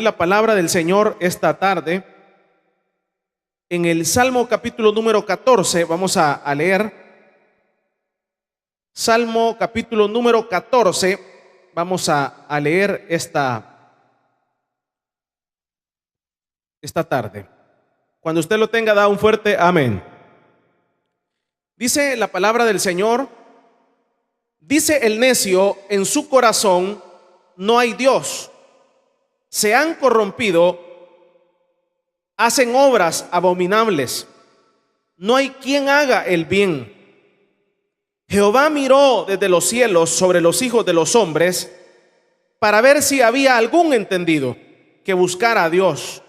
La palabra del Señor esta tarde en el Salmo capítulo número 14. Vamos a leer Salmo capítulo número 14. Vamos a leer esta tarde. Cuando usted lo tenga, da un fuerte amén. Dice la palabra del Señor: dice el necio en su corazón, no hay Dios. Se han corrompido, hacen obras abominables. No hay quien haga el bien. Jehová miró desde los cielos sobre los hijos de los hombres para ver si había algún entendido que buscara a Dios.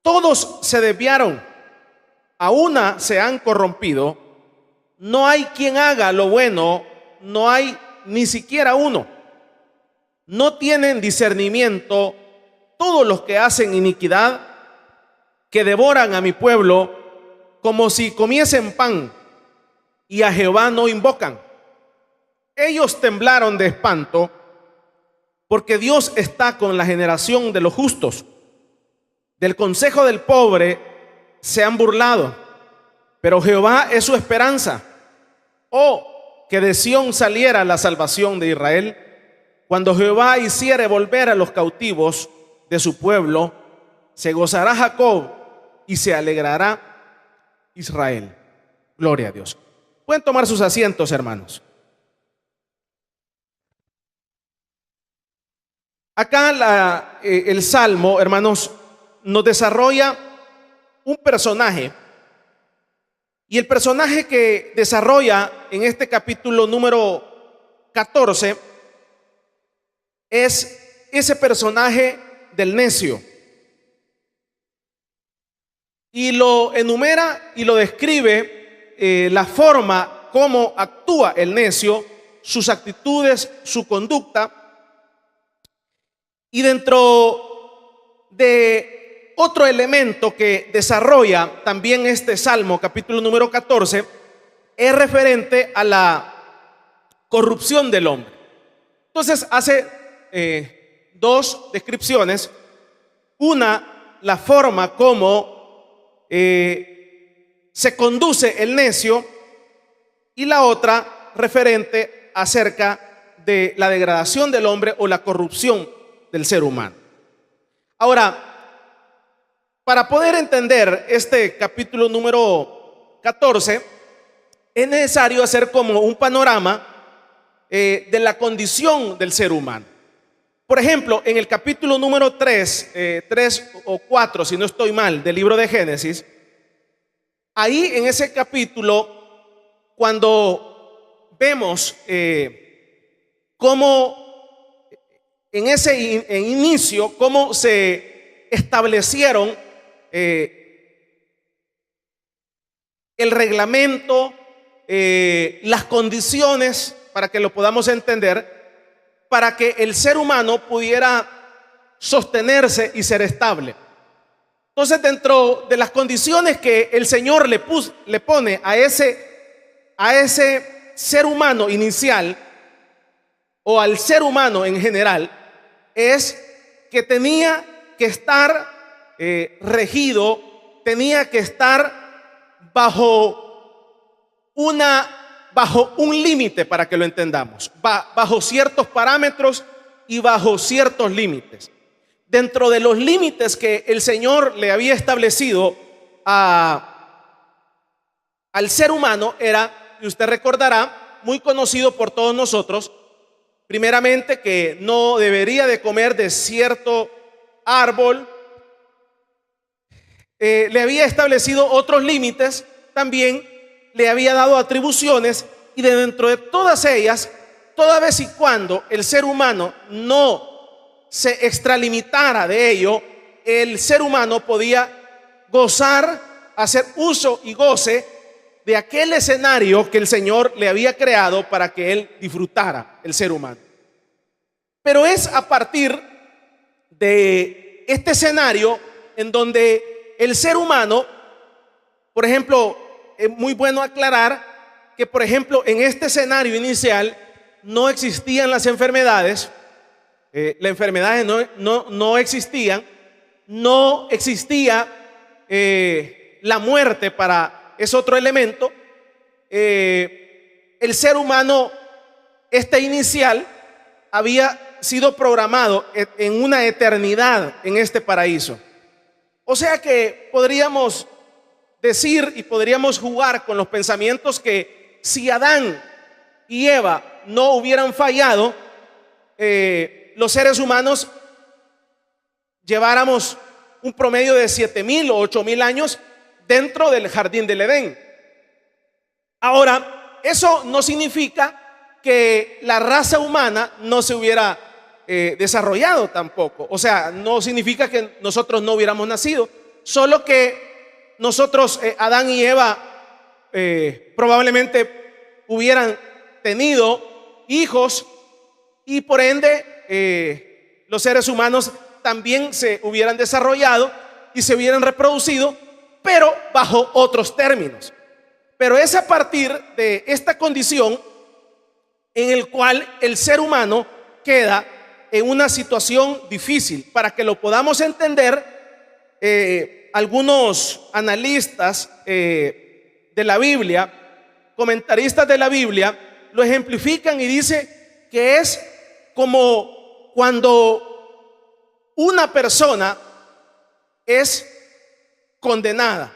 Todos se desviaron, a una se han corrompido. No hay quien haga lo bueno, no hay ni siquiera uno. No tienen discernimiento todos los que hacen iniquidad, que devoran a mi pueblo como si comiesen pan, y a Jehová no invocan. Ellos temblaron de espanto, porque Dios está con la generación de los justos. Del consejo del pobre se han burlado, pero Jehová es su esperanza. Oh, que de Sión saliera la salvación de Israel. Cuando Jehová hiciere volver a los cautivos de su pueblo, se gozará Jacob y se alegrará Israel. Gloria a Dios. Pueden tomar sus asientos, hermanos. Acá el Salmo, hermanos, nos desarrolla un personaje. Y el personaje que desarrolla en este capítulo número 14 es ese personaje del necio. Y lo enumera y lo describe la forma como actúa el necio, sus actitudes, su conducta. Y dentro de otro elemento que desarrolla también este Salmo, capítulo número 14, es referente a la corrupción del hombre. Entonces hace dos descripciones. Una, la forma como se conduce el necio, y la otra referente acerca de la degradación del hombre o la corrupción del ser humano. Ahora, para poder entender este capítulo número 14, es necesario hacer como un panorama de la condición del ser humano. Por ejemplo, en el capítulo número 3 o 4, si no estoy mal, del libro de Génesis, ahí en ese capítulo, cuando vemos cómo en ese inicio, cómo se establecieron el reglamento, las condiciones, para que lo podamos entender, para que el ser humano pudiera sostenerse y ser estable. Entonces, dentro de las condiciones que el Señor le pone a ese ser humano inicial, o al ser humano en general, es que tenía que estar regido, tenía que estar bajo un límite, para que lo entendamos, bajo ciertos parámetros y bajo ciertos límites. Dentro de los límites que el Señor le había establecido al ser humano era, y usted recordará, muy conocido por todos nosotros, primeramente que no debería de comer de cierto árbol. Le había establecido otros límites, también le había dado atribuciones, y de dentro de todas ellas, toda vez y cuando el ser humano no se extralimitara de ello, el ser humano podía gozar, hacer uso y goce de aquel escenario que el Señor le había creado para que él disfrutara, el ser humano. Pero es a partir de este escenario en donde el ser humano, por ejemplo, es muy bueno aclarar que, por ejemplo, en este escenario inicial no existían las enfermedades, las enfermedades no existían, no existía la muerte para ese otro elemento. El ser humano, inicial, había sido programado en una eternidad en este paraíso. O sea que podríamos decir y podríamos jugar con los pensamientos que si Adán y Eva no hubieran fallado, los seres humanos lleváramos un promedio de 7,000 o 8,000 años dentro del jardín del Edén. Ahora, eso no significa que la raza humana no se hubiera desarrollado tampoco. O sea, no significa que nosotros no hubiéramos nacido, solo que nosotros, Adán y Eva, probablemente hubieran tenido hijos y por ende los seres humanos también se hubieran desarrollado y se hubieran reproducido, pero bajo otros términos. Pero es a partir de esta condición en el cual el ser humano queda en una situación difícil. Para que lo podamos entender, algunos analistas de la Biblia, comentaristas de la Biblia, lo ejemplifican y dice que es como cuando una persona es condenada.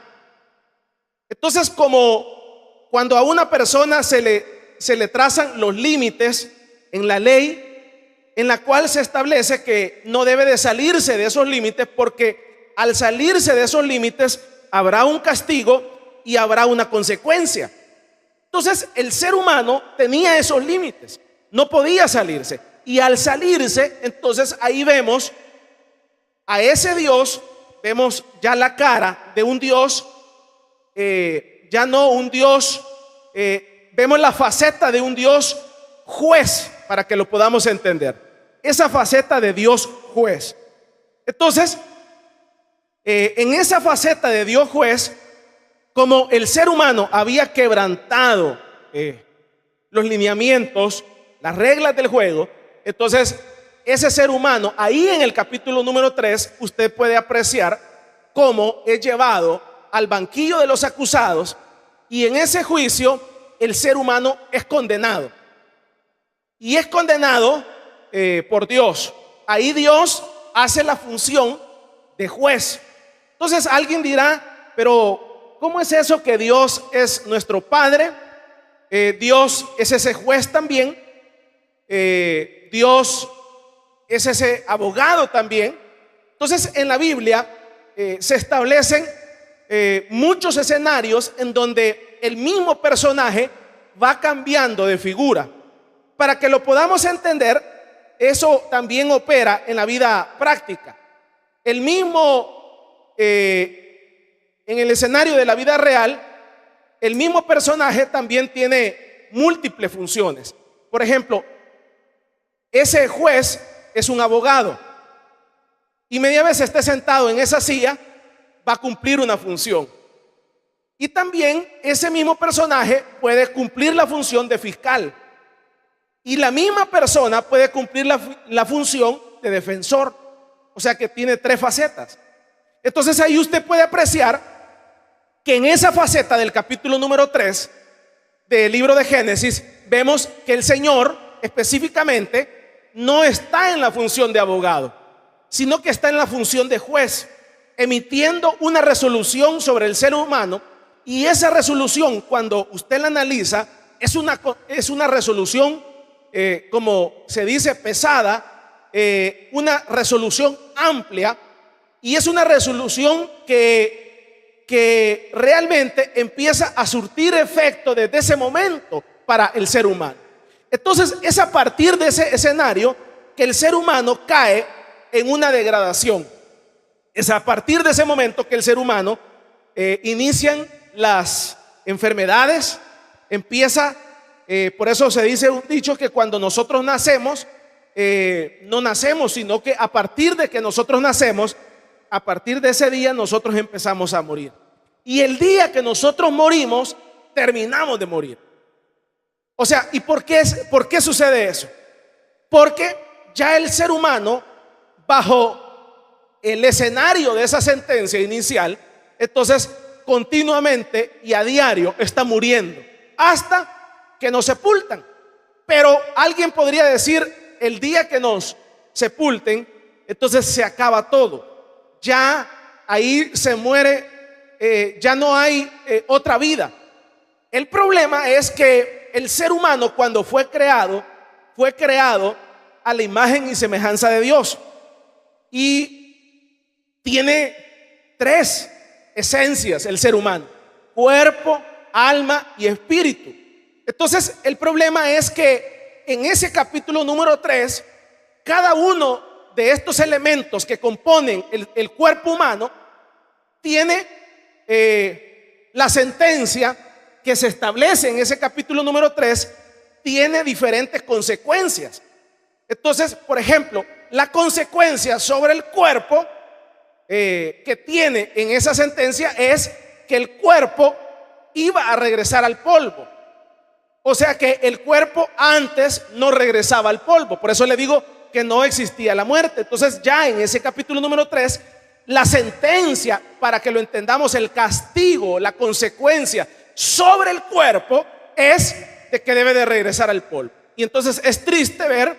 Entonces, como cuando a una persona se le trazan los límites en la ley, en la cual se establece que no debe de salirse de esos límites, porque al salirse de esos límites habrá un castigo y habrá una consecuencia. Entonces el ser humano tenía esos límites, no podía salirse, y al salirse, entonces ahí vemos a ese Dios, vemos ya la cara de un Dios, ya no un Dios, vemos la faceta de un Dios juez, para que lo podamos entender. Esa faceta de Dios juez. Entonces, en esa faceta de Dios juez, como el ser humano había quebrantado los lineamientos, las reglas del juego, entonces ese ser humano, ahí en el capítulo número 3, usted puede apreciar cómo es llevado al banquillo de los acusados, y en ese juicio el ser humano es condenado. Y es condenado por Dios. Ahí Dios hace la función de juez. Entonces alguien dirá, pero ¿cómo es eso que Dios es nuestro Padre? Dios es ese juez también. Dios es ese abogado también. Entonces en la Biblia se establecen muchos escenarios en donde el mismo personaje va cambiando de figura. Para que lo podamos entender, eso también opera en la vida práctica. El mismo, en el escenario de la vida real, el mismo personaje también tiene múltiples funciones. Por ejemplo, ese juez es un abogado, y media vez esté sentado en esa silla, va a cumplir una función. Y también ese mismo personaje puede cumplir la función de fiscal. Y la misma persona puede cumplir la función de defensor. O sea que tiene 3 facetas. Entonces ahí usted puede apreciar que en esa faceta del capítulo número 3 del libro de Génesis, vemos que el Señor específicamente no está en la función de abogado, sino que está en la función de juez, emitiendo una resolución sobre el ser humano. Y esa resolución, cuando usted la analiza, es una resolución como se dice, pesada, una resolución amplia, y es una resolución que realmente empieza a surtir efecto desde ese momento para el ser humano. Entonces es a partir de ese escenario que el ser humano cae en una degradación. Es a partir de ese momento que el ser humano inician las enfermedades, empieza. Por eso se dice un dicho que cuando nosotros nacemos, no nacemos, sino que a partir de que nosotros nacemos, a partir de ese día nosotros empezamos a morir. Y el día que nosotros morimos, terminamos de morir. O sea, ¿y por qué sucede eso? Porque ya el ser humano, bajo el escenario de esa sentencia inicial, entonces continuamente y a diario está muriendo hasta que nos sepultan. Pero alguien podría decir, el día que nos sepulten, entonces se acaba todo. Ya ahí se muere, ya no hay otra vida. El problema es que el ser humano, cuando fue creado a la imagen y semejanza de Dios. Y tiene tres esencias el ser humano: cuerpo, alma y espíritu. Entonces el problema es que en ese capítulo número 3, cada uno de estos elementos que componen el cuerpo humano tiene la sentencia que se establece en ese capítulo número 3, tiene diferentes consecuencias. Entonces, por ejemplo, la consecuencia sobre el cuerpo que tiene en esa sentencia es que el cuerpo iba a regresar al polvo. O sea que el cuerpo antes no regresaba al polvo. Por eso le digo que no existía la muerte. Entonces ya en ese capítulo número 3, la sentencia, para que lo entendamos, el castigo, la consecuencia sobre el cuerpo es de que debe de regresar al polvo. Y entonces es triste ver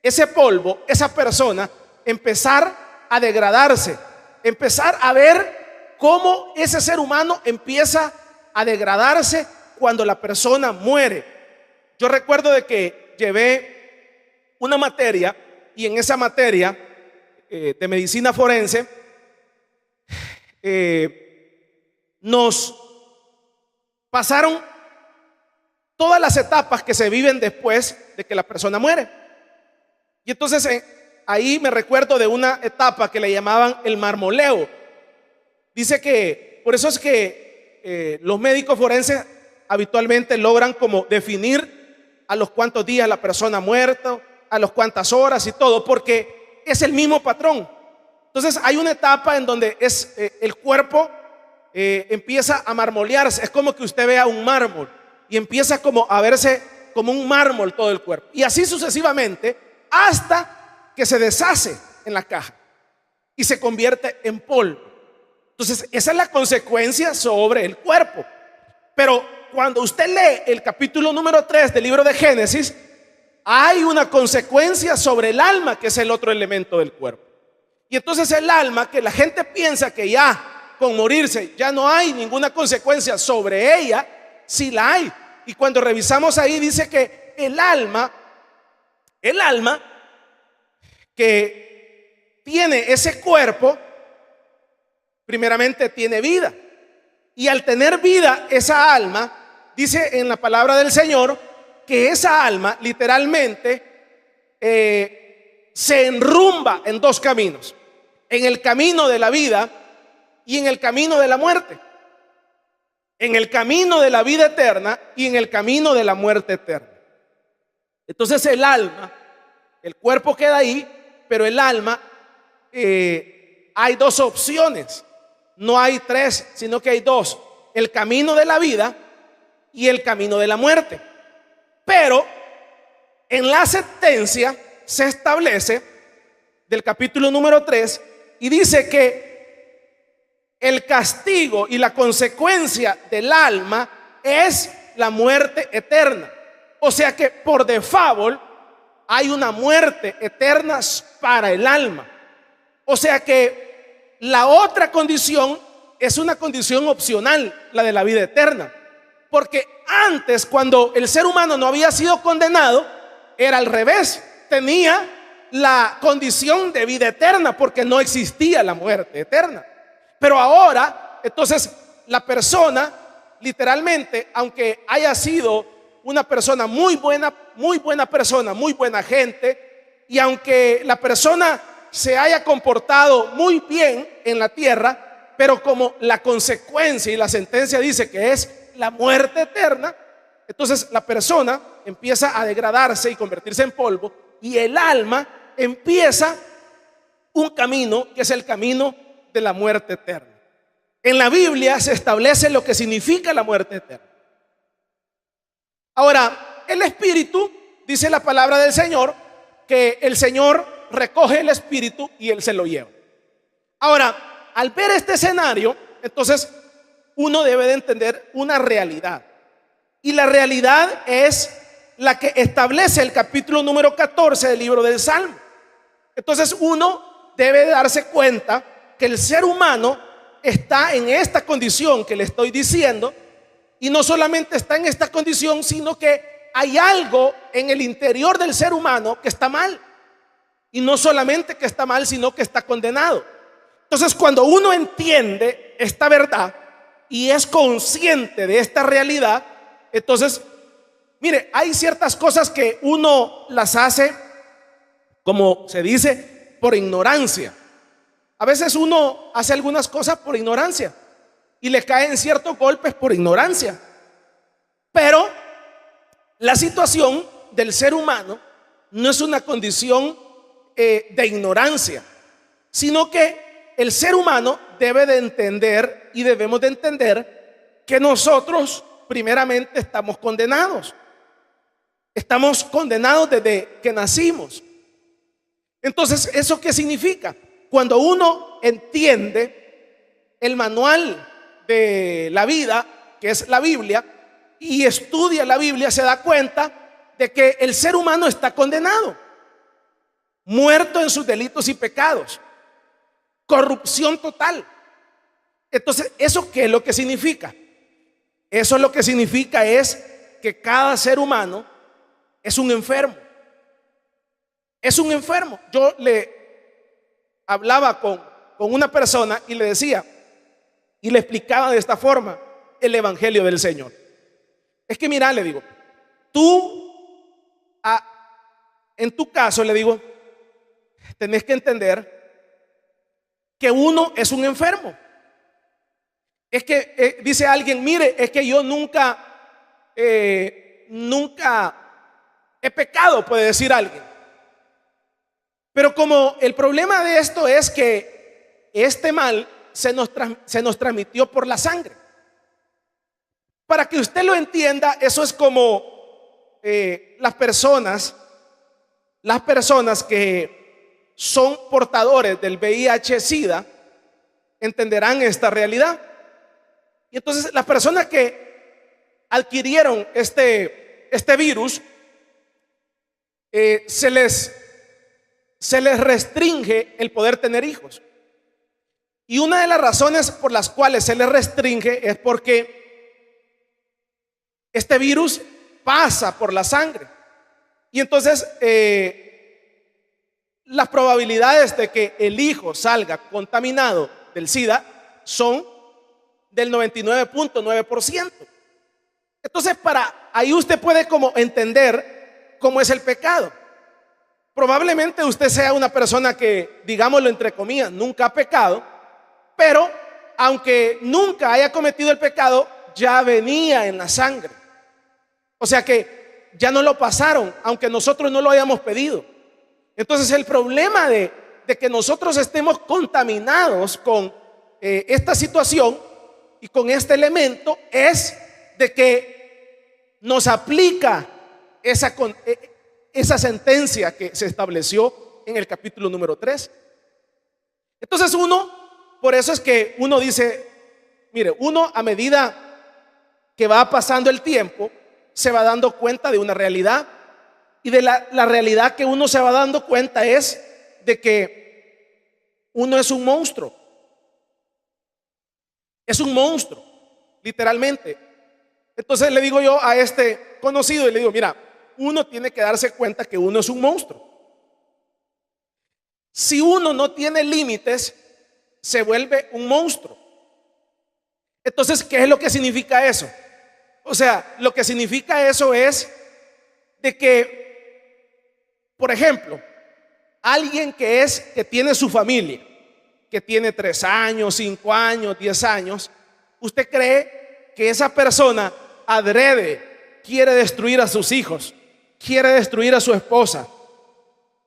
ese polvo, esa persona, empezar a degradarse, empezar a ver cómo ese ser humano empieza a degradarse cuando la persona muere. Yo recuerdo de que llevé una materia, y en esa materia de medicina forense nos pasaron todas las etapas que se viven después de que la persona muere. Y entonces ahí me recuerdo de una etapa que le llamaban el marmoleo. Dice que por eso es que los médicos forenses habitualmente logran como definir a los cuantos días la persona ha muerto, a los cuantas horas y todo, porque es el mismo patrón. Entonces hay una etapa en donde el cuerpo empieza a marmolearse. Es como que usted vea un mármol y empieza como a verse como un mármol todo el cuerpo, y así sucesivamente hasta que se deshace en la caja y se convierte en polvo. Entonces esa es la consecuencia sobre el cuerpo. Pero cuando usted lee el capítulo número 3 del libro de Génesis, hay una consecuencia sobre el alma, que es el otro elemento del cuerpo. Y entonces el alma, que la gente piensa que ya con morirse ya no hay ninguna consecuencia sobre ella, sí la hay. Y cuando revisamos ahí dice que el alma que tiene ese cuerpo, primeramente tiene vida. Y al tener vida, esa alma, dice en la palabra del Señor, que esa alma literalmente se enrumba en dos caminos: en el camino de la vida y en el camino de la muerte. En el camino de la vida eterna y en el camino de la muerte eterna. Entonces el alma, el cuerpo queda ahí, pero el alma, hay dos opciones. No hay tres, sino que hay dos: el camino de la vida y el camino de la muerte. Pero en la sentencia se establece del capítulo número 3 y dice que el castigo y la consecuencia del alma es la muerte eterna. O sea que por default hay una muerte eterna para el alma. O sea que la otra condición es una condición opcional, la de la vida eterna. Porque antes, cuando el ser humano no había sido condenado, era al revés. Tenía la condición de vida eterna porque no existía la muerte eterna. Pero ahora, entonces, la persona, literalmente, aunque haya sido una persona muy buena persona, muy buena gente, y aunque la persona se haya comportado muy bien en la tierra, pero como la consecuencia y la sentencia dice que es la muerte eterna, entonces la persona empieza a degradarse y convertirse en polvo, y el alma empieza un camino que es el camino de la muerte eterna. En la Biblia se establece lo que significa la muerte eterna. Ahora, el espíritu, dice la palabra del Señor, que el Señor recoge el espíritu y Él se lo lleva. Ahora, al ver este escenario, entonces uno debe de entender una realidad. Y la realidad es la que establece el capítulo número 14 del libro del Salmo. Entonces uno debe darse cuenta que el ser humano está en esta condición que le estoy diciendo, y no solamente está en esta condición, sino que hay algo en el interior del ser humano que está mal. Y no solamente que está mal, sino que está condenado. Entonces, cuando uno entiende esta verdad y es consciente de esta realidad, entonces, mire, hay ciertas cosas que uno las hace, como se dice, por ignorancia. A veces uno hace algunas cosas por ignorancia y le caen ciertos golpes por ignorancia. Pero la situación del ser humano no es una condición de ignorancia, sino que el ser humano debe de entender, y debemos de entender, que nosotros primeramente estamos condenados. Estamos condenados desde que nacimos. Entonces, ¿eso qué significa? Cuando uno entiende el manual de la vida, que es la Biblia, y estudia la Biblia, se da cuenta de que el ser humano está condenado, muerto en sus delitos y pecados, corrupción total. Entonces, ¿eso qué es lo que significa? Eso lo que significa es que cada ser humano es un enfermo. Es un enfermo. Yo le hablaba con una persona y le decía, y le explicaba de esta forma el evangelio del Señor. Es que mira, le digo, tú, en tu caso, le digo, tenés que entender que uno es un enfermo. Es que dice alguien, mire, es que yo nunca he pecado, puede decir alguien. Pero como el problema de esto es que este mal se nos transmitió por la sangre. Para que usted lo entienda, eso es como las personas que son portadores del VIH-Sida entenderán esta realidad. Y entonces las personas que adquirieron este virus, se les restringe el poder tener hijos. Y una de las razones por las cuales se les restringe es porque este virus pasa por la sangre. Y entonces las probabilidades de que el hijo salga contaminado del SIDA son del 99.9%. Entonces, ahí usted puede como entender cómo es el pecado. Probablemente usted sea una persona que, digámoslo entre comillas, nunca ha pecado, pero aunque nunca haya cometido el pecado, ya venía en la sangre. O sea que ya no lo pasaron, aunque nosotros no lo hayamos pedido. Entonces el problema de que nosotros estemos contaminados con esta situación y con este elemento es de que nos aplica esa sentencia que se estableció en el capítulo número 3. Entonces por eso es que uno dice, mire, uno a medida que va pasando el tiempo se va dando cuenta de una realidad, y de la realidad que uno se va dando cuenta es de que uno es un monstruo. Es un monstruo, literalmente. Entonces le digo yo a este conocido y le digo, mira, uno tiene que darse cuenta que uno es un monstruo. Si uno no tiene límites, se vuelve un monstruo. Entonces, ¿qué es lo que significa eso? O sea, lo que significa eso es de que, por ejemplo, alguien que tiene su familia, que tiene 3 años, 5 años, 10 años, ¿usted cree que esa persona adrede quiere destruir a sus hijos, quiere destruir a su esposa?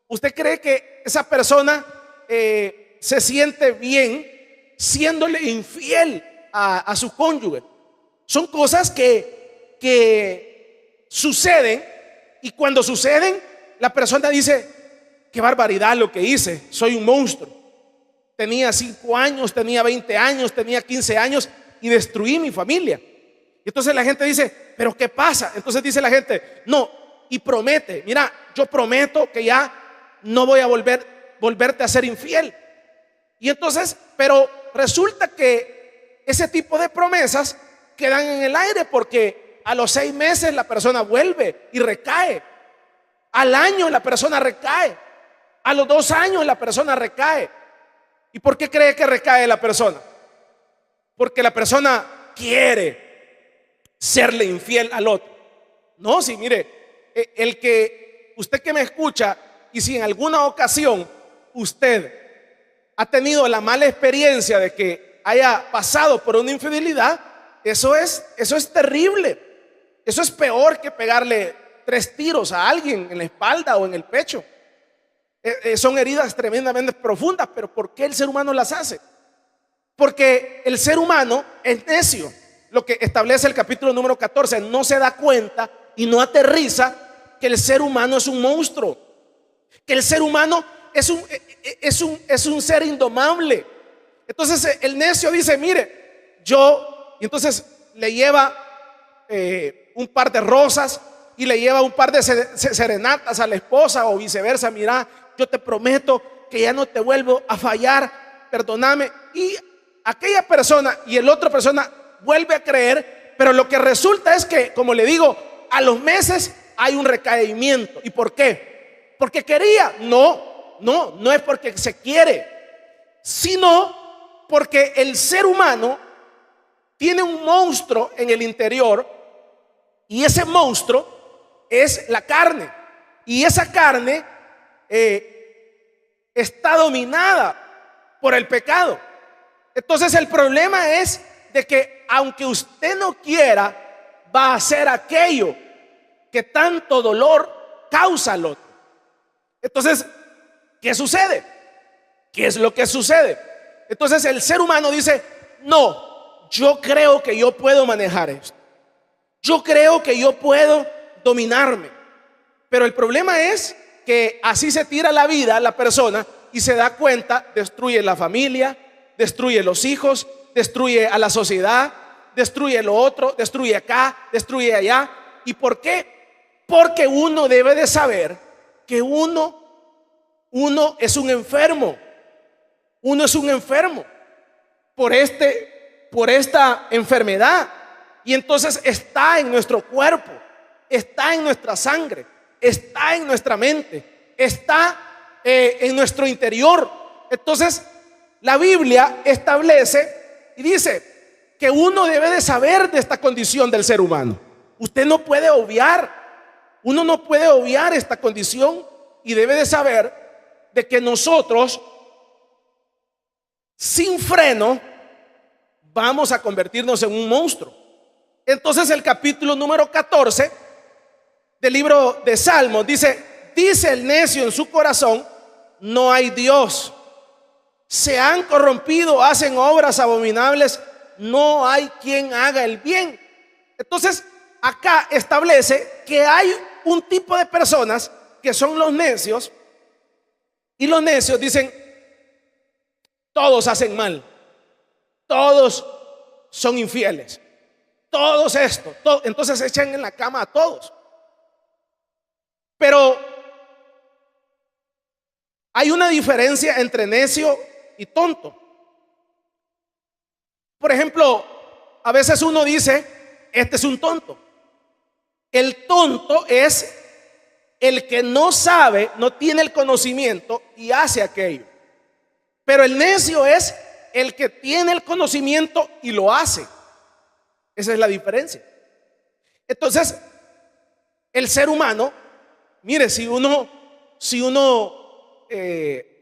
¿Usted cree que esa persona se siente bien siéndole infiel a su cónyuge? Son cosas que suceden, y cuando suceden, la persona dice, qué barbaridad lo que hice, soy un monstruo. Tenía 5 años, tenía 20 años, tenía 15 años y destruí mi familia. Y entonces la gente dice, pero ¿qué pasa? Entonces dice la gente, no, y promete, mira, yo prometo que ya no voy a volverte a ser infiel. Y entonces, pero resulta que ese tipo de promesas quedan en el aire, porque a los 6 meses la persona vuelve y recae. Al año la persona recae. A los 2 años la persona recae. ¿Y por qué cree que recae la persona? Porque la persona quiere serle infiel al otro. No, sí, mire, usted que me escucha, y si en alguna ocasión usted ha tenido la mala experiencia de que haya pasado por una infidelidad, eso es terrible. Eso es peor que pegarle 3 tiros a alguien en la espalda o en el pecho. Son heridas tremendamente profundas. Pero ¿por qué el ser humano las hace? Porque el ser humano es necio. Lo que establece el capítulo número 14, no se da cuenta y no aterriza que el ser humano es un monstruo, que el ser humano es un ser indomable. Entonces el necio dice, mire, y entonces le lleva un par de rosas y le lleva un par de serenatas a la esposa, o viceversa. Mira, yo te prometo que ya no te vuelvo a fallar, perdóname. Y aquella persona y el otra persona vuelve a creer, pero lo que resulta es que, como le digo, a los meses hay un recaimiento. ¿Y por qué? ¿Porque quería? No es porque se quiere, sino porque el ser humano tiene un monstruo en el interior, y ese monstruo es la carne, y esa carne está dominada por el pecado. Entonces el problema es de que aunque usted no quiera, va a hacer aquello que tanto dolor causa al otro. Entonces, ¿qué sucede? ¿Qué es lo que sucede? Entonces el ser humano dice, no, yo creo que yo puedo manejar esto, yo creo que yo puedo dominarme. Pero el problema es que así se tira la vida la persona, y se da cuenta, destruye la familia, destruye los hijos, destruye a la sociedad, destruye lo otro, destruye acá, destruye allá. ¿Y por qué? Porque uno debe de saber que uno es un enfermo. Uno es un enfermo por esta enfermedad. Y entonces está en nuestro cuerpo, está en nuestra sangre, está en nuestra mente, está en nuestro interior. Entonces la Biblia establece y dice que uno debe de saber de esta condición del ser humano. Usted no puede obviar, uno no puede obviar esta condición, y debe de saber de que nosotros sin freno vamos a convertirnos en un monstruo. Entonces el capítulo número 14 del libro de Salmos dice el necio en su corazón, no hay Dios. Se han corrompido, hacen obras abominables, no hay quien haga el bien. Entonces acá establece que hay un tipo de personas que son los necios, y los necios dicen, todos hacen mal, todos son infieles, todos esto, entonces se echan en la cama a todos. Pero hay una diferencia entre necio y tonto. Por ejemplo, a veces uno dice, este es un tonto. El tonto es el que no sabe, no tiene el conocimiento y hace aquello. Pero el necio es el que tiene el conocimiento y lo hace. Esa es la diferencia. Entonces, el ser humano, mire, si uno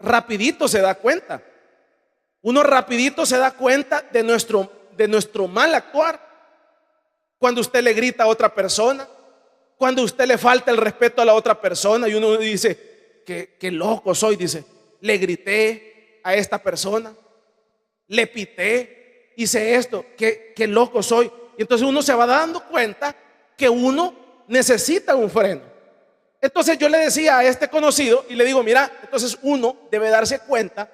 rapidito se da cuenta, uno rapidito se da cuenta de nuestro mal actuar. Cuando usted le grita a otra persona, cuando usted le falta el respeto a la otra persona, y uno dice, qué loco soy, dice, le grité a esta persona, le pité, hice esto, qué loco soy. Y entonces uno se va dando cuenta que uno necesita un freno. Entonces yo le decía a este conocido y le digo, mira, entonces uno debe darse cuenta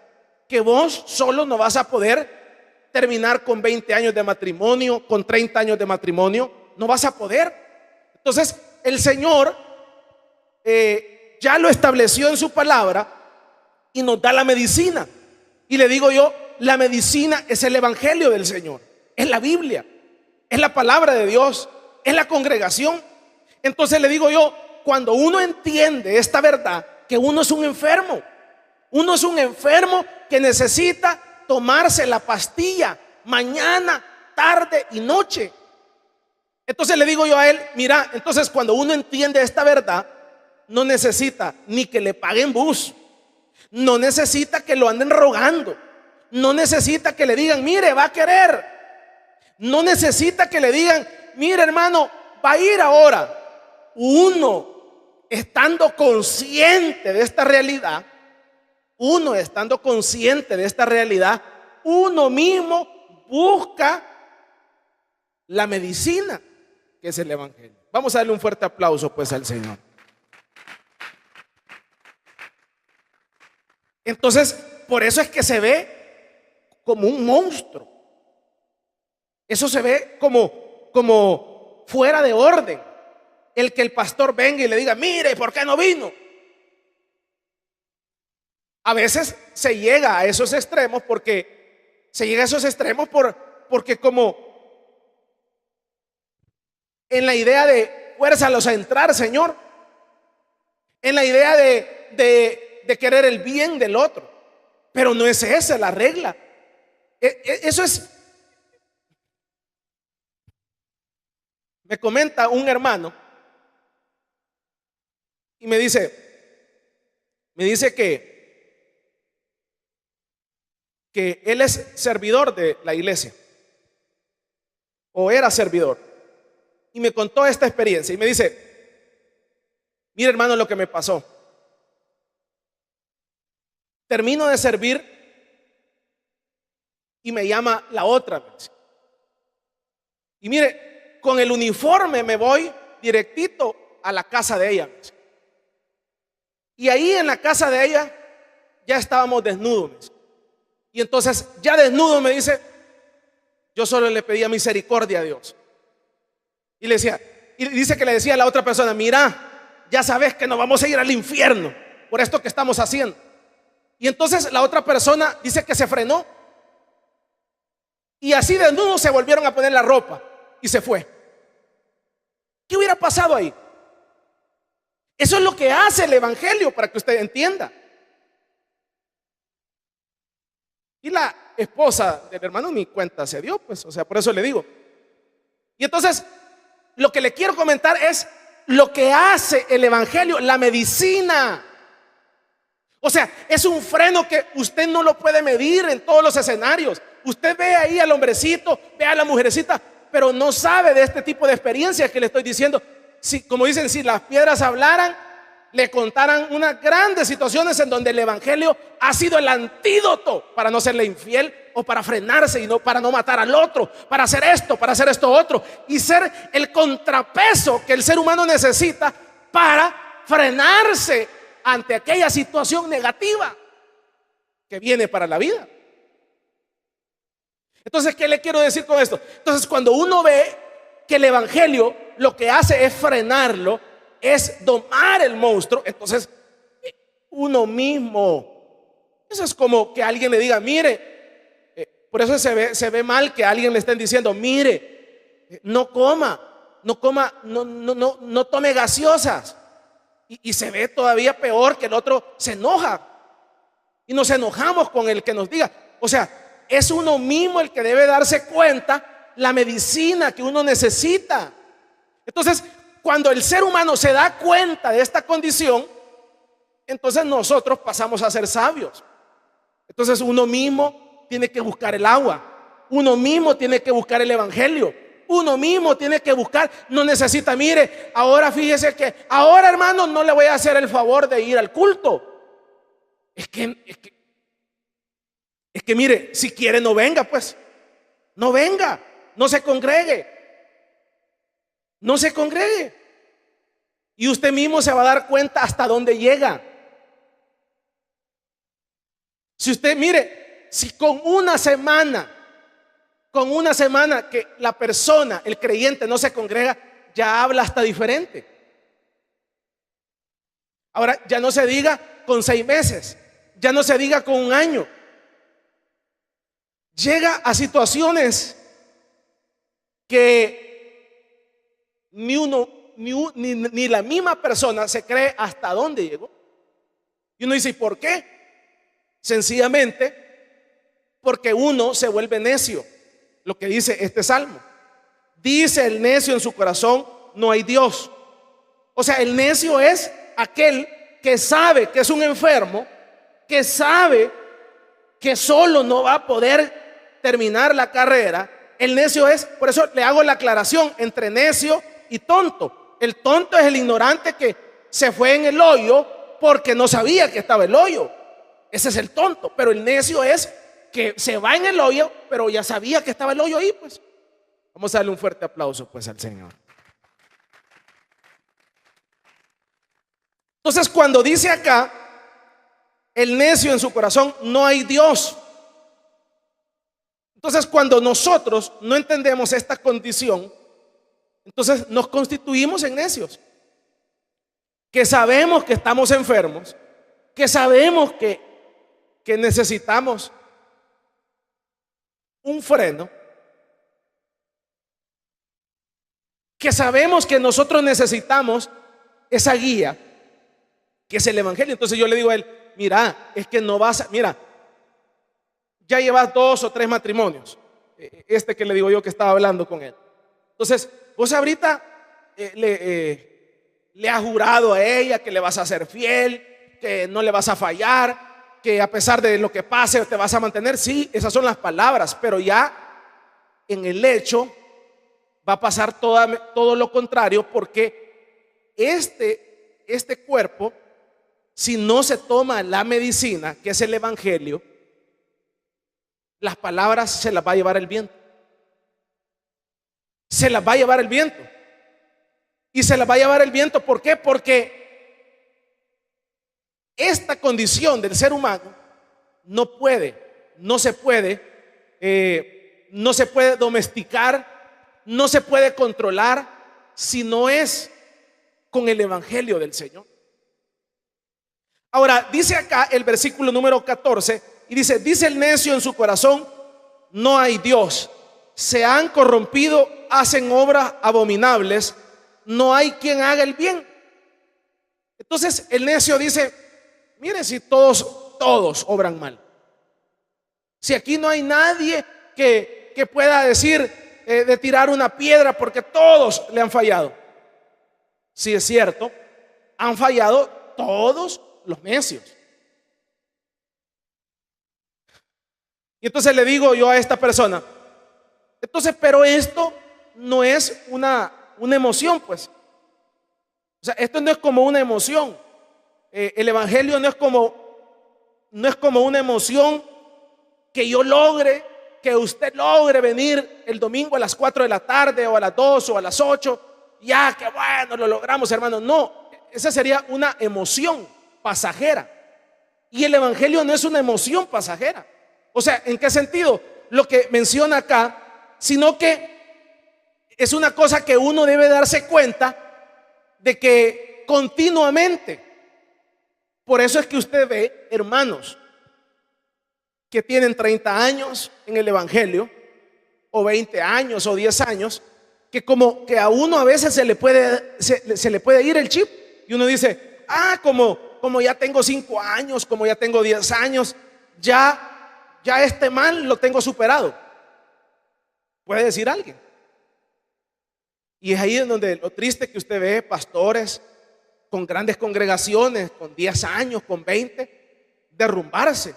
que vos solo no vas a poder terminar con 20 años de matrimonio, con 30 años de matrimonio, no vas a poder. Entonces el Señor ya lo estableció en su palabra y nos da la medicina. Y le digo yo, la medicina es el evangelio del Señor, es la Biblia, es la palabra de Dios, es la congregación. Entonces le digo yo, cuando uno entiende esta verdad, que uno es un enfermo que necesita tomarse la pastilla mañana, tarde y noche. Entonces le digo yo a él, mira, entonces cuando uno entiende esta verdad, no necesita ni que le paguen bus, no necesita que lo anden rogando, no necesita que le digan, mire, va a querer, no necesita que le digan, mire hermano, va a ir ahora. Uno estando consciente de esta realidad, uno mismo busca la medicina que es el evangelio. Vamos a darle un fuerte aplauso pues al Señor. Entonces, por eso es que se ve como un monstruo. Eso se ve como fuera de orden. El que el pastor venga y le diga, mire, ¿por qué no vino? A veces se llega a esos extremos porque como en la idea de fuérzalos a entrar, Señor, en la idea de querer el bien del otro, pero no es esa la regla. Eso es. Me comenta un hermano y me dice que él es servidor de la iglesia, o era servidor, y me contó esta experiencia y me dice, mira hermano lo que me pasó. Termino de servir y me llama la otra vez. Y mire, con el uniforme me voy directito a la casa de ella. Y ahí en la casa de ella ya estábamos desnudos. Y entonces ya desnudo me dice, yo solo le pedía misericordia a Dios. Y dice que le decía a la otra persona, mira, ya sabes que nos vamos a ir al infierno por esto que estamos haciendo. Y entonces la otra persona dice que se frenó. Y así desnudo se volvieron a poner la ropa y se fue. ¿Qué hubiera pasado ahí? Eso es lo que hace el evangelio, para que usted entienda. Y la esposa del hermano ni cuenta se dio, pues, o sea, por eso le digo. Y entonces, lo que le quiero comentar es lo que hace el evangelio, la medicina. O sea, es un freno que usted no lo puede medir en todos los escenarios. Usted ve ahí al hombrecito, ve a la mujercita, pero no sabe de este tipo de experiencias que le estoy diciendo. Si, como dicen, si las piedras hablaran, le contaran unas grandes situaciones en donde el evangelio ha sido el antídoto para no serle infiel o para frenarse y no para no matar al otro, para hacer esto otro y ser el contrapeso que el ser humano necesita para frenarse ante aquella situación negativa que viene para la vida. Entonces, ¿qué le quiero decir con esto? Entonces, cuando uno ve que el evangelio lo que hace es frenarlo, es domar el monstruo, entonces uno mismo, eso es como que alguien le diga, mire, por eso se ve mal que a alguien le estén diciendo, mire, no tome gaseosas, y se ve todavía peor que el otro se enoja y nos enojamos con el que nos diga. O sea, es uno mismo el que debe darse cuenta la medicina que uno necesita. Entonces, cuando el ser humano se da cuenta de esta condición, entonces nosotros pasamos a ser sabios. Entonces uno mismo tiene que buscar el agua, uno mismo tiene que buscar el evangelio, uno mismo tiene que buscar. No necesita, mire, ahora fíjese que ahora, hermano, no le voy a hacer el favor de ir al culto. Es que mire, si quiere no venga, pues no venga, no se congregue. Y usted mismo se va a dar cuenta hasta dónde llega. Si usted mire, si con una semana que la persona, el creyente, no se congrega, ya habla hasta diferente. Ahora ya no se diga con 6 meses, ya no se diga con un año. Llega a situaciones que ni la misma persona se cree hasta dónde llegó. Y uno dice, ¿y por qué? Sencillamente porque uno se vuelve necio. Lo que dice este salmo: dice el necio en su corazón, no hay Dios. O sea, el necio es aquel que sabe que es un enfermo, que sabe que solo no va a poder terminar la carrera. El necio es, por eso le hago la aclaración entre necio y tonto. El tonto es el ignorante que se fue en el hoyo porque no sabía que estaba el hoyo. Ese es el tonto. Pero el necio es que se va en el hoyo, pero ya sabía que estaba el hoyo ahí, pues. Vamos a darle un fuerte aplauso, pues, al Señor. Entonces, cuando dice acá, el necio en su corazón, no hay Dios. Entonces, cuando nosotros no entendemos esta condición, entonces nos constituimos en necios. Que sabemos que estamos enfermos, que sabemos que necesitamos un freno, que sabemos que nosotros necesitamos esa guía, que es el evangelio. Entonces yo le digo a él, mira, es que no vas a, mira, ya llevas 2 o 3 matrimonios, este que le digo yo que estaba hablando con él. Entonces vos ahorita le has jurado a ella que le vas a ser fiel, que no le vas a fallar, que a pesar de lo que pase te vas a mantener. Sí, esas son las palabras, pero ya en el hecho va a pasar todo lo contrario, porque este cuerpo, si no se toma la medicina, que es el evangelio, las palabras se las va a llevar el viento. Se las va a llevar el viento. Y se las va a llevar el viento, ¿por qué? Porque esta condición del ser humano no se puede domesticar, no se puede controlar si no es con el evangelio del Señor. Ahora, dice acá el versículo número 14 y dice el necio en su corazón, no hay Dios. Se han corrompido, hacen obras abominables, no hay quien haga el bien. Entonces el necio dice, mire, si todos obran mal, si aquí no hay nadie que pueda decir de tirar una piedra porque todos le han fallado. Sí, es cierto, han fallado todos los necios. Y entonces le digo yo a esta persona, entonces, pero esto no es una emoción, pues. O sea, esto no es como una emoción. El evangelio no es como una emoción que yo logre, que usted logre venir el domingo a las 4 de la tarde o a las 2 o a las 8. Ya, que bueno, lo logramos, hermano. No, esa sería una emoción pasajera. Y el evangelio no es una emoción pasajera. O sea, ¿en qué sentido? Lo que menciona acá, sino que es una cosa que uno debe darse cuenta de que continuamente. Por eso es que usted ve hermanos que tienen 30 años en el evangelio, o 20 años o 10 años, que como que a uno a veces se le puede ir el chip y uno dice, como ya tengo 5 años, como ya tengo 10 años, ya este mal lo tengo superado. Puede decir alguien. Y es ahí en donde lo triste que usted ve pastores con grandes congregaciones, con 10 años, con 20, derrumbarse.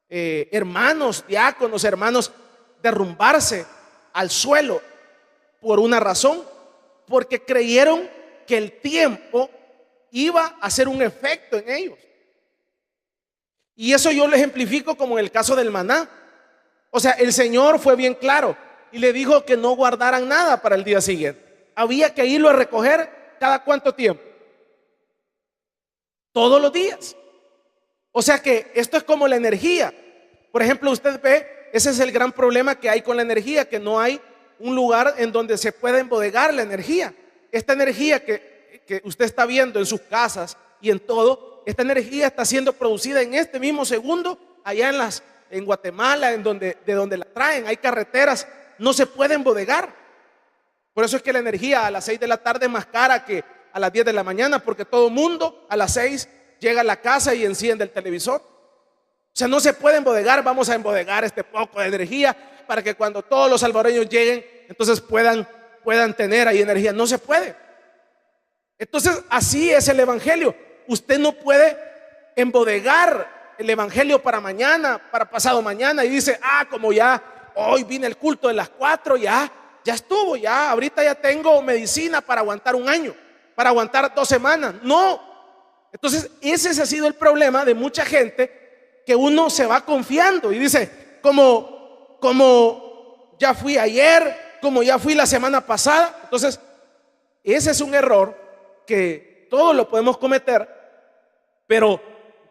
Hermanos, diáconos, hermanos, derrumbarse al suelo por una razón, porque creyeron que el tiempo iba a hacer un efecto en ellos. Y eso yo lo ejemplifico como en el caso del maná. O sea, el Señor fue bien claro y le dijo que no guardaran nada para el día siguiente. Había que irlo a recoger ¿cada cuánto tiempo? Todos los días. O sea que esto es como la energía. Por ejemplo, usted ve, ese es el gran problema que hay con la energía, que no hay un lugar en donde se pueda embodegar la energía. Esta energía que usted está viendo en sus casas y en todo, esta energía está siendo producida en este mismo segundo allá en Guatemala, de donde la traen. Hay carreteras, no se puede embodegar. Por eso es que la energía a las 6 de la tarde es más cara que a las 10 de la mañana, porque todo el mundo a las 6 llega a la casa y enciende el televisor. O sea, no se puede embodegar. Vamos a embodegar este poco de energía para que cuando todos los salvadoreños lleguen, entonces puedan tener ahí energía. No se puede. Entonces, así es el evangelio. Usted no puede embodegar el evangelio para mañana, para pasado mañana, y dice, como ya hoy vine el culto de las 4, ya estuvo, ya ahorita ya tengo medicina para aguantar un año, para aguantar 2 semanas. No. Entonces, ese ha sido el problema de mucha gente, que uno se va confiando y dice, como ya fui ayer, como ya fui la semana pasada. Entonces, ese es un error que todos lo podemos cometer, pero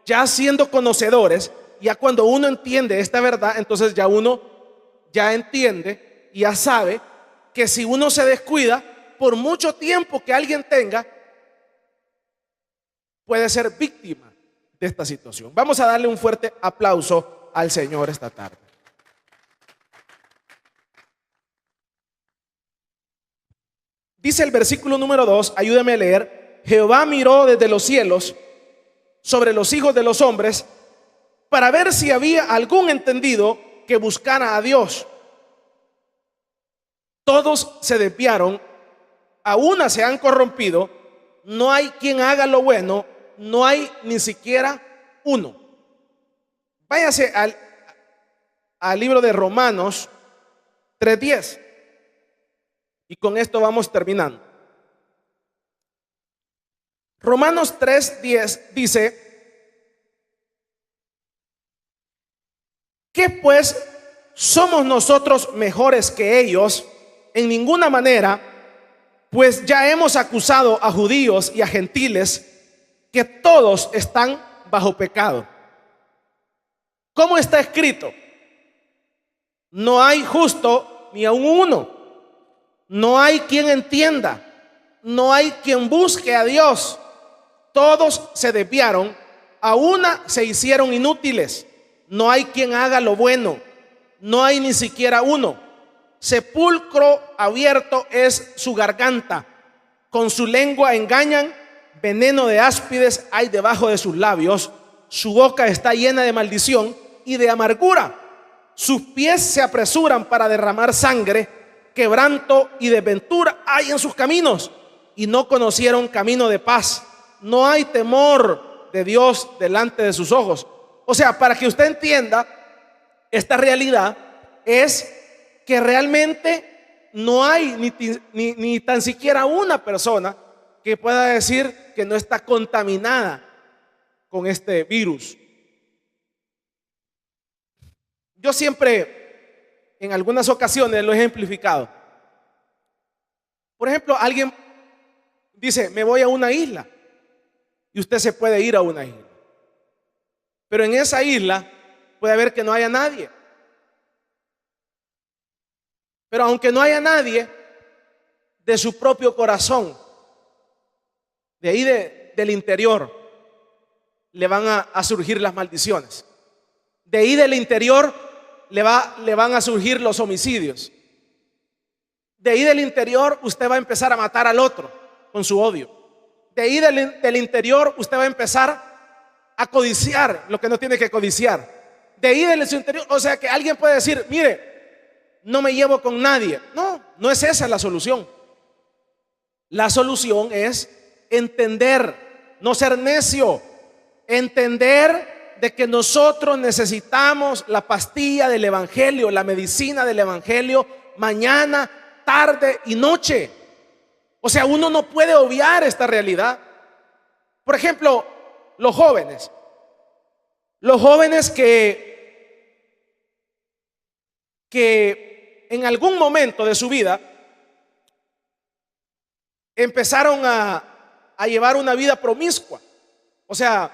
ya siendo conocedores, ya cuando uno entiende esta verdad, entonces ya uno ya entiende y ya sabe que si uno se descuida, por mucho tiempo que alguien tenga, puede ser víctima de esta situación. Vamos a darle un fuerte aplauso al Señor esta tarde. Dice el versículo número 2, ayúdeme a leer: Jehová miró desde los cielos sobre los hijos de los hombres para ver si había algún entendido que buscara a Dios. Todos se desviaron, a una se han corrompido, no hay quien haga lo bueno, no hay ni siquiera uno. Váyase al libro de Romanos 3:10 y con esto vamos terminando. Romanos 3:10 dice: ¿qué pues somos nosotros mejores que ellos? En ninguna manera, pues ya hemos acusado a judíos y a gentiles que todos están bajo pecado. ¿Cómo está escrito? No hay justo ni aun uno, no hay quien entienda, no hay quien busque a Dios. Todos se desviaron, a una se hicieron inútiles, no hay quien haga lo bueno, no hay ni siquiera uno. Sepulcro abierto es su garganta, con su lengua engañan, veneno de áspides hay debajo de sus labios, su boca está llena de maldición y de amargura, sus pies se apresuran para derramar sangre, quebranto y desventura hay en sus caminos, y no conocieron camino de paz. No hay temor de Dios delante de sus ojos. O sea, para que usted entienda esta realidad, es que realmente no hay ni tan siquiera una persona que pueda decir que no está contaminada con este virus. Yo siempre, en algunas ocasiones, lo he ejemplificado. Por ejemplo, alguien dice, me voy a una isla, y usted se puede ir a una isla, pero en esa isla puede haber que no haya nadie. Pero aunque no haya nadie, de su propio corazón, de ahí del interior, le van a surgir las maldiciones. De ahí del interior le van a surgir los homicidios. De ahí del interior usted va a empezar a matar al otro con su odio. De ahí del interior usted va a empezar a codiciar lo que no tiene que codiciar. De ahí del interior, o sea que alguien puede decir, mire, no me llevo con nadie. No es esa la solución. La solución es entender, no ser necio, entender de que nosotros necesitamos la pastilla del evangelio, la medicina del evangelio, mañana, tarde y noche. O sea, uno no puede obviar esta realidad. Por ejemplo, los jóvenes que en algún momento de su vida empezaron a llevar una vida promiscua, o sea,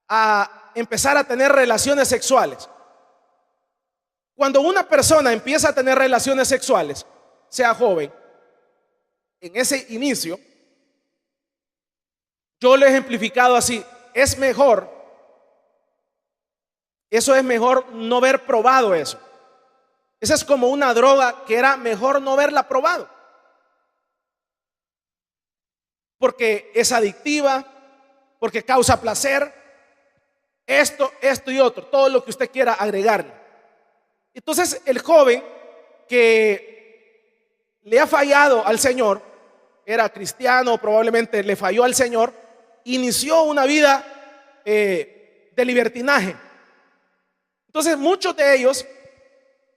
a empezar a tener relaciones sexuales. Cuando una persona empieza a tener relaciones sexuales, sea joven, en ese inicio, yo lo he ejemplificado así: es mejor, eso es mejor no haber probado eso. Esa es como una droga que era mejor no haberla probado, porque es adictiva, porque causa placer, esto y otro, todo lo que usted quiera agregarle. Entonces el joven que le ha fallado al Señor, era cristiano, probablemente le falló al Señor, inició una vida de libertinaje. Entonces muchos de ellos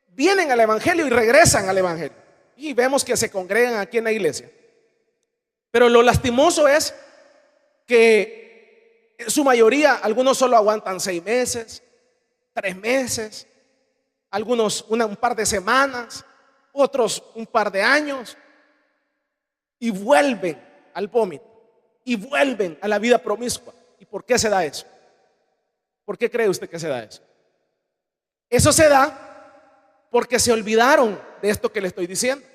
vienen al evangelio y regresan al evangelio, y vemos que se congregan aquí en la iglesia. Pero lo lastimoso es que en su mayoría, algunos solo aguantan 6 meses, 3 meses, algunos un par de semanas, otros un par de años, y vuelven al vómito y vuelven a la vida promiscua. ¿Y por qué se da eso? ¿Por qué cree usted que se da eso? Eso se da porque se olvidaron de esto que le estoy diciendo.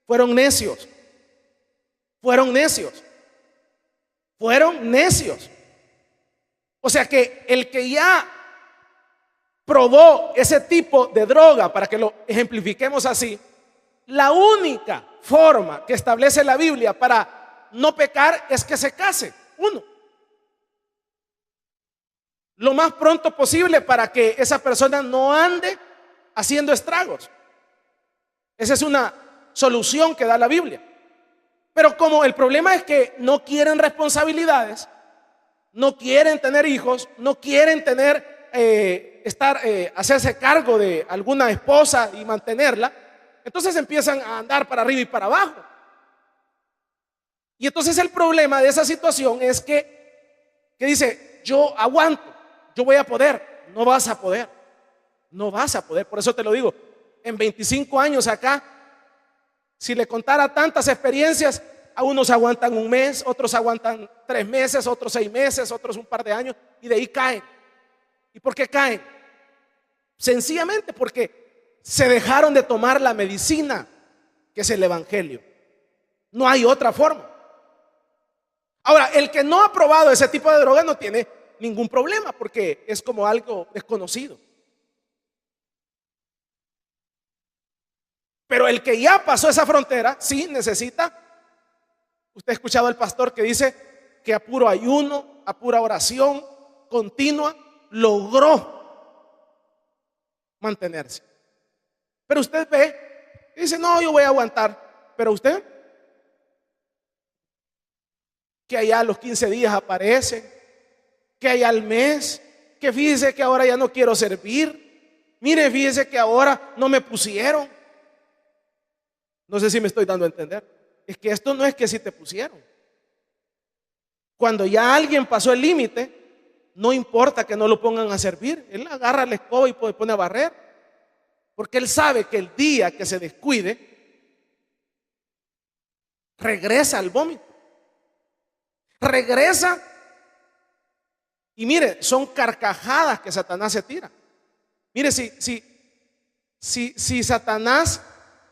Fueron necios. Fueron necios. Fueron necios. O sea que el que ya probó ese tipo de droga, para que lo ejemplifiquemos así, la única forma que establece la Biblia para no pecar es que se case uno lo más pronto posible, para que esa persona no ande haciendo estragos. Esa es una solución que da la Biblia. Pero como el problema es que no quieren responsabilidades, no quieren tener hijos, no quieren tener hacerse cargo de alguna esposa y mantenerla, entonces empiezan a andar para arriba y para abajo. Y entonces el problema de esa situación es que dice: yo aguanto, yo voy a poder. No vas a poder, no vas a poder. Por eso te lo digo, en 25 años acá, si le contara tantas experiencias, a unos aguantan 1 mes, otros aguantan 3 meses, otros 6 meses, otros un par de años, y de ahí caen. ¿Y por qué caen? Sencillamente porque se dejaron de tomar la medicina, que es el evangelio. No hay otra forma. Ahora, el que no ha probado ese tipo de droga no tiene ningún problema, porque es como algo desconocido. Pero el que ya pasó esa frontera, sí necesita. Usted ha escuchado al pastor que dice que a puro ayuno, a pura oración continua, logró mantenerse. Pero usted ve y dice: no, yo voy a aguantar. Pero usted, que allá a los 15 días aparece, que allá al mes, que fíjese que ahora ya no quiero servir, mire, fíjese que ahora no me pusieron. No sé si me estoy dando a entender. Es que esto no es que si te pusieron. Cuando ya alguien pasó el límite, no importa que no lo pongan a servir, él agarra la escoba y pone a barrer, porque él sabe que el día que se descuide, regresa al vómito, regresa. Y mire, son carcajadas que Satanás se tira. Mire, si Satanás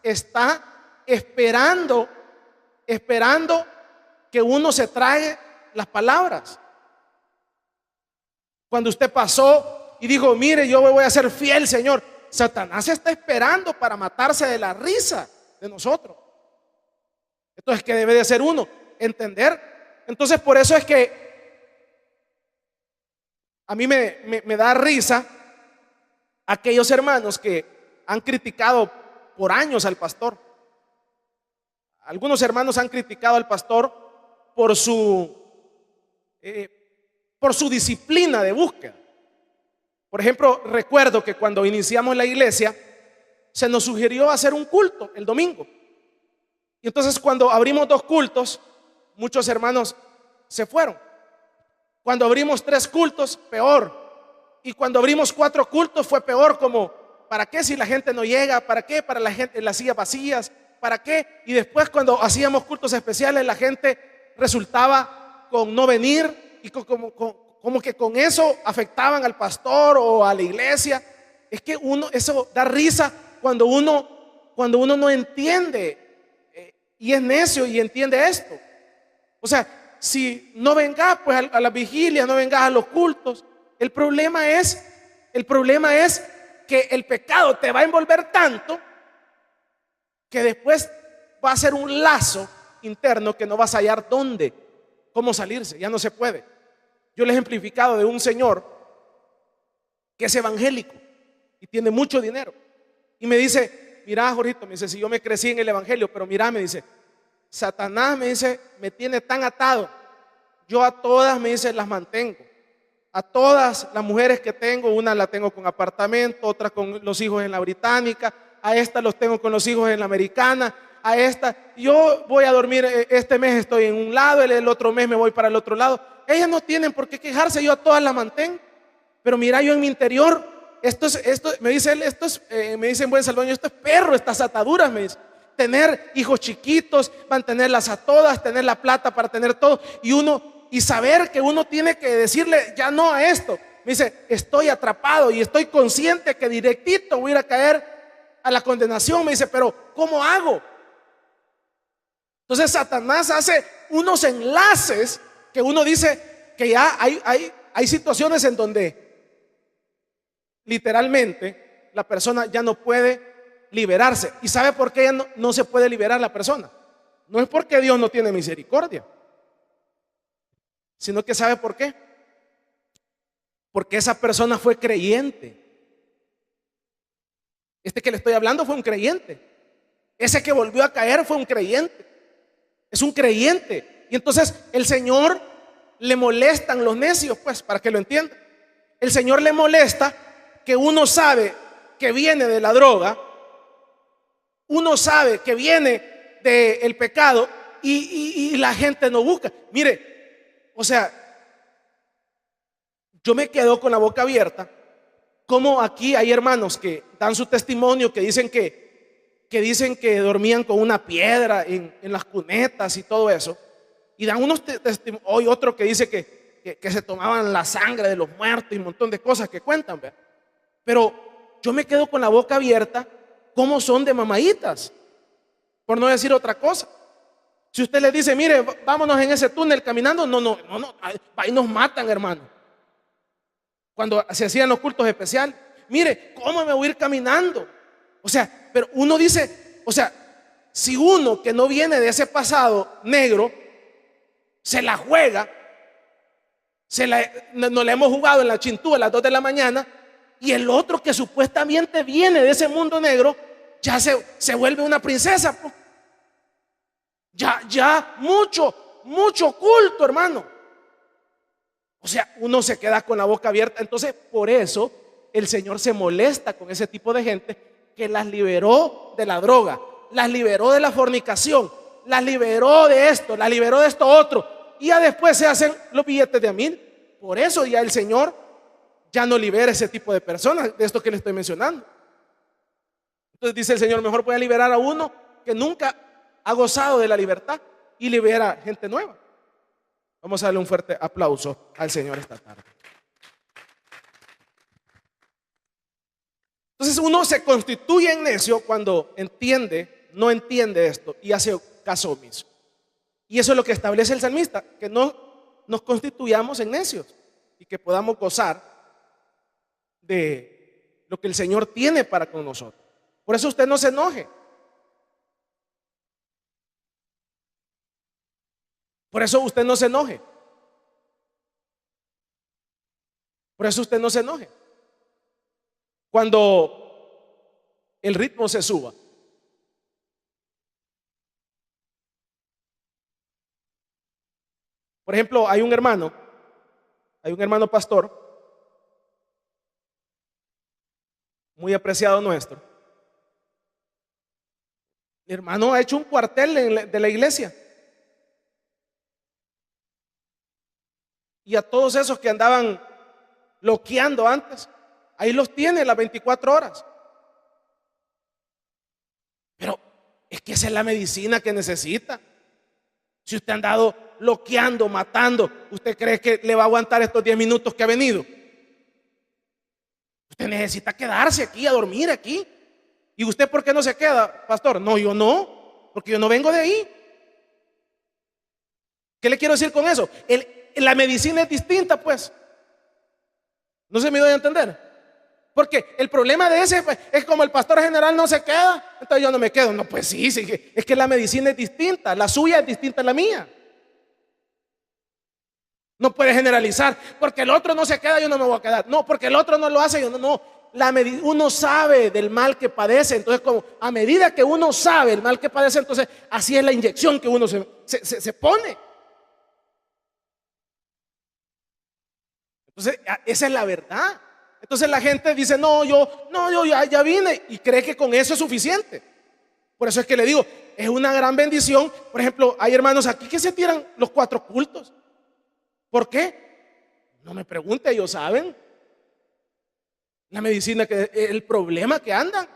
está esperando que uno se trague las palabras. Cuando usted pasó y dijo: mire, yo voy a ser fiel, Señor, Satanás está esperando para matarse de la risa de nosotros. Entonces, ¿qué debe de hacer uno? Entender. Entonces, por eso es que a mí me da risa aquellos hermanos que han criticado por años al pastor. Algunos hermanos han criticado al pastor por su disciplina de búsqueda. Por ejemplo, recuerdo que cuando iniciamos la iglesia, se nos sugirió hacer un culto el domingo. Y entonces, cuando abrimos 2 cultos, muchos hermanos se fueron. Cuando abrimos 3 cultos, peor. Y cuando abrimos 4 cultos fue peor, como: ¿para qué si la gente no llega? ¿Para qué? Para la gente, las sillas vacías. ¿para qué? Y después cuando hacíamos cultos especiales, la gente resultaba con no venir y como que con eso afectaban al pastor o a la iglesia. Es que eso da risa cuando uno no entiende y es necio y entiende esto. O sea, si no vengas pues a la vigilia, no vengas a los cultos, el problema es que el pecado te va a envolver tanto que después va a ser un lazo interno que no vas a hallar cómo salirse, ya no se puede. Yo le he ejemplificado de un señor que es evangélico y tiene mucho dinero y me dice: mira, Jorgito, me dice, si yo me crecí en el evangelio, pero mira, me dice, Satanás, me dice, me tiene tan atado, yo a todas, me dice, las mantengo. A todas las mujeres que tengo, una la tengo con apartamento, otra con los hijos en la británica, a esta los tengo con los hijos en la americana, a esta, yo voy a dormir, este mes estoy en un lado, el otro mes me voy para el otro lado. Ellas no tienen por qué quejarse, yo a todas las mantengo. Pero mira, yo en mi interior, me dice él, me dice en buen salvadoreño, esto es perro, estas ataduras, me dice. Tener hijos chiquitos, mantenerlas a todas, tener la plata para tener todo, y saber que uno tiene que decirle ya no a esto. Me dice, estoy atrapado y estoy consciente que directito voy a ir a caer a la condenación. Me dice, pero ¿cómo hago? Entonces Satanás hace unos enlaces que uno dice que ya hay situaciones en donde literalmente la persona ya no puede liberarse. ¿Y sabe por qué no se puede liberar la persona? No es porque Dios no tiene misericordia, sino que ¿sabe por qué? Porque esa persona fue creyente. Este que le estoy hablando fue un creyente. Ese que volvió a caer fue un creyente. Es un creyente. Y entonces el Señor le molestan los necios, pues, para que lo entiendan. El Señor le molesta que uno sabe que viene de la droga, uno sabe que viene del pecado y la gente no busca. Mire, o sea, yo me quedo con la boca abierta, como aquí hay hermanos que dan su testimonio, que dicen que dormían con una piedra en las cunetas y todo eso, y dan unos testimonios. Hoy otro que dice que se tomaban la sangre de los muertos y un montón de cosas que cuentan, ¿verdad? Pero yo me quedo con la boca abierta, como son de mamaditas, por no decir otra cosa. Si usted le dice, mire, vámonos en ese túnel caminando, no, ahí nos matan, hermano. Cuando se hacían los cultos especiales, mire, ¿cómo me voy a ir caminando? O sea, pero uno dice, o sea, si uno que no viene de ese pasado negro se la juega, no la hemos jugado en la Chintú a las 2 de la mañana, y el otro que supuestamente viene de ese mundo negro ya se vuelve una princesa, pues. Ya mucho culto, hermano. O sea, uno se queda con la boca abierta. Entonces, por eso el Señor se molesta con ese tipo de gente que las liberó de la droga, las liberó de la fornicación, las liberó de esto, las liberó de esto otro, y ya después se hacen los billetes de $1000. Por eso ya el Señor ya no libera ese tipo de personas, de esto que le estoy mencionando. Entonces dice el Señor, mejor voy a liberar a uno que nunca ha gozado de la libertad y libera gente nueva. Vamos a darle un fuerte aplauso al Señor esta tarde. Entonces uno se constituye en necio cuando no entiende esto y hace caso omiso. Y eso es lo que establece el salmista, que no nos constituyamos en necios y que podamos gozar de lo que el Señor tiene para con nosotros. Por eso usted no se enoje. Por eso usted no se enoje. Por eso usted no se enoje. Cuando el ritmo se suba. Por ejemplo, hay un hermano pastor, muy apreciado nuestro. Mi hermano ha hecho un cuartel de la iglesia. Y a todos esos que andaban loqueando antes, ahí los tiene las 24 horas. Pero Es que esa es la medicina que necesita. Si usted ha andado bloqueando, matando, ¿usted cree que le va a aguantar estos 10 minutos que ha venido? Usted necesita quedarse aquí, a dormir aquí. ¿Y usted por qué no se queda, pastor? No, yo no, porque yo no vengo de ahí. ¿Qué le quiero decir con eso? La medicina es distinta, pues. No se me dio a entender. Porque el problema de ese pues, es como el pastor general no se queda, entonces yo no me quedo. No, pues sí, es que la medicina es distinta, la suya es distinta a la mía. No puede generalizar, porque el otro no se queda, yo no me voy a quedar. No, porque el otro no lo hace, yo no. Uno sabe del mal que padece, entonces como a medida que uno sabe el mal que padece, entonces así es la inyección que uno se pone. Entonces esa es la verdad. Entonces la gente dice, no, yo ya vine y cree que con eso es suficiente. Por eso es que le digo, es una gran bendición. Por ejemplo, hay hermanos aquí que se tiran los 4 cultos. ¿Por qué? No me pregunte, ellos saben. La medicina, que el problema que andan.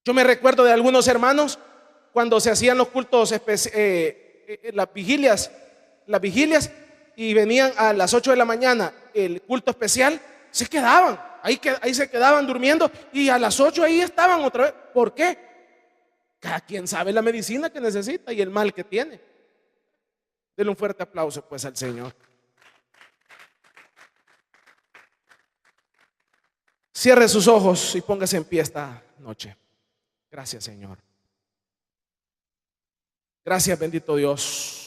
Yo me recuerdo de algunos hermanos cuando se hacían los cultos, las vigilias, y venían a las 8 de la mañana el culto especial, se quedaban, ahí se quedaban durmiendo y a las 8 ahí estaban otra vez. ¿Por qué? Cada quien sabe la medicina que necesita y el mal que tiene. Denle un fuerte aplauso pues al Señor. Cierre sus ojos y póngase en pie esta noche. Gracias, Señor. Gracias, bendito Dios.